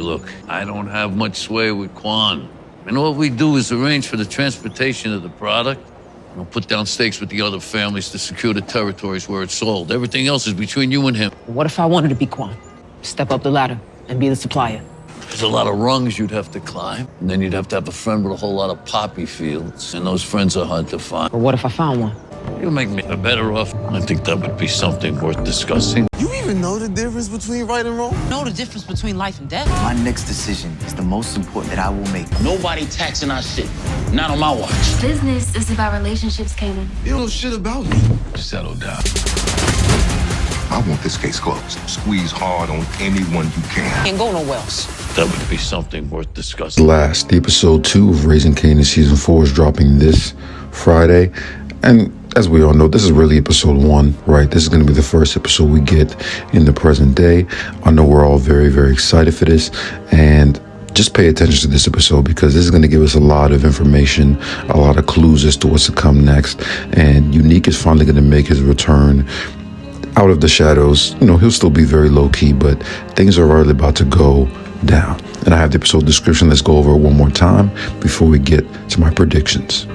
look, I don't have much sway with Quan. And all we do is arrange for the transportation of the product. Put down stakes with the other families to secure the territories where it's sold. Everything else is between you and him. What if I wanted to be Quan? Step up the ladder and be the supplier. There's a lot of rungs you'd have to climb. And then you'd have to have a friend with a whole lot of poppy fields. And those friends are hard to find. But what if I found one? You make me better off. I think that would be something worth discussing. You even know the difference between right and wrong? Know the difference between life and death? My next decision is the most important that I will make. Nobody taxing our shit. Not on my watch. Business is about relationships, Kanan. You don't know shit about me. Settle down. I want this case closed. Squeeze hard on anyone you can. Can't go nowhere else. That would be something worth discussing. Last, the episode 2 of Raising Kanan season 4 is dropping this Friday. And as we all know, this is really episode 1, right? This is going to be the first episode we get in the present day. I know we're all very, very excited for this. And just pay attention to this episode because this is going to give us a lot of information, a lot of clues as to what's to come next. And Unique is finally going to make his return out of the shadows. He'll still be very low key, but things are really about to go down. And I have the episode description. Let's go over it one more time before we get to my predictions.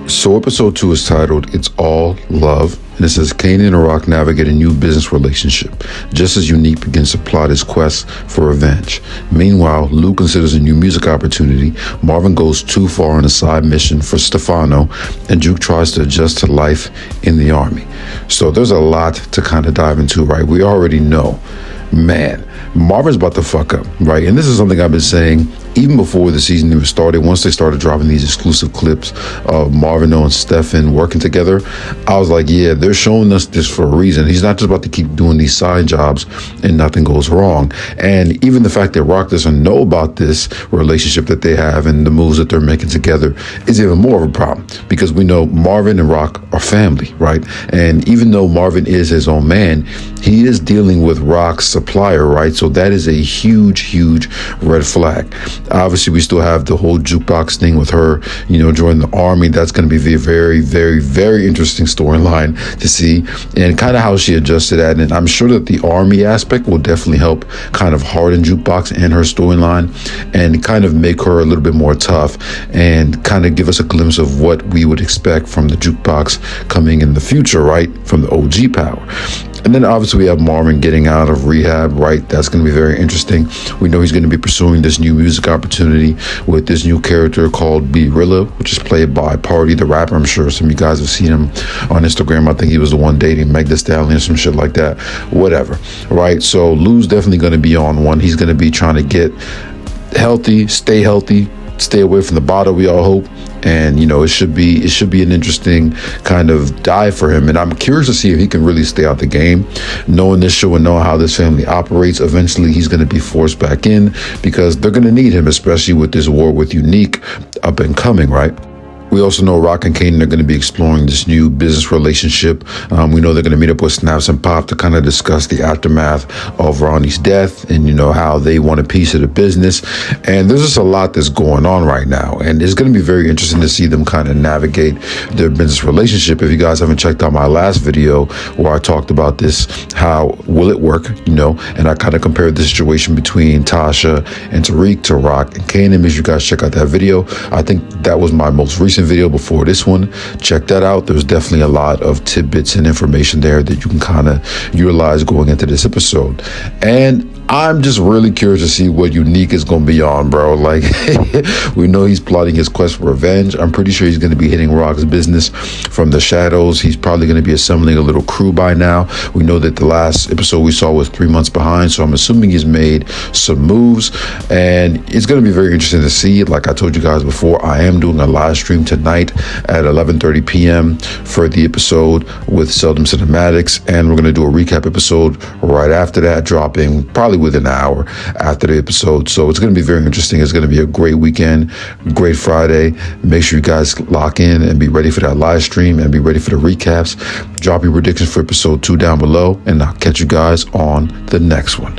So episode 2 is titled It's All Love, and it says Kanan and Rock navigate a new business relationship just as Unique begins to plot his quest for revenge. Meanwhile, Lou considers a new music opportunity. Marvin goes too far on a side mission for Stefano, and Juke tries to adjust to life in the army. So there's a lot to kind of dive into, right? We already know, man, Marvin's about to fuck up, right? And this is something I've been saying even before the season even started. Once they started dropping these exclusive clips of Marvin and Stefan working together, I was like, yeah, they're showing us this for a reason. He's not just about to keep doing these side jobs and nothing goes wrong. And even the fact that Rock doesn't know about this relationship that they have and the moves that they're making together is even more of a problem, because we know Marvin and Rock are family, right? And even though Marvin is his own man, he is dealing with Rock's supplier, right? So that is a huge, huge red flag. Obviously, we still have the whole jukebox thing with her, joining the army. That's going to be a very, very, very interesting storyline to see, and kind of how she adjusted that. And I'm sure that the army aspect will definitely help kind of harden Jukebox and her storyline and kind of make her a little bit more tough and kind of give us a glimpse of what we would expect from the Jukebox coming in the future, right? From the OG power. And then obviously we have Marvin getting out of rehab, right? That's going to be very interesting. We know he's going to be pursuing this new music opportunity with this new character called B-Rilla, which is played by Party the rapper. I'm sure some of you guys have seen him on Instagram. I think he was the one dating Meg Thee Stallion or some shit like that. Whatever, right? So Lou's definitely going to be on one. He's going to be trying to get healthy, stay away from the bottle, we all hope. And it should be an interesting kind of dive for him. And I'm curious to see if he can really stay out the game. Knowing this show and knowing how this family operates, eventually he's going to be forced back in because they're going to need him, especially with this war with Unique up and coming, right? We also know Rock and Kanan are going to be exploring this new business relationship. We know they're going to meet up with Snaps and Pop to kind of discuss the aftermath of Ronnie's death and, how they want a piece of the business. And there's just a lot that's going on right now. And it's going to be very interesting to see them kind of navigate their business relationship. If you guys haven't checked out my last video where I talked about this, how will it work, and I kind of compared the situation between Tasha and Tariq to Rock and Kanan. Make sure you guys check out that video. I think that was my most recent video before this one. Check that out. There's definitely a lot of tidbits and information there that you can kind of utilize going into this episode. And I'm just really curious to see what Unique is going to be on, bro. Like, we know he's plotting his quest for revenge. I'm pretty sure he's going to be hitting Rock's business from the shadows. He's probably going to be assembling a little crew by now. We know that the last episode we saw was 3 months behind, so I'm assuming he's made some moves. And it's going to be very interesting to see. Like I told you guys before, I am doing a live stream tonight at 11:30 p.m. for the episode with Seldom Cinematics. And we're going to do a recap episode right after that, dropping probably within an hour after the episode. So it's going to be very interesting. It's going to be a great weekend, great Friday. Make sure you guys lock in and be ready for that live stream and be ready for the recaps. Drop your predictions for episode 2 down below, and I'll catch you guys on the next one.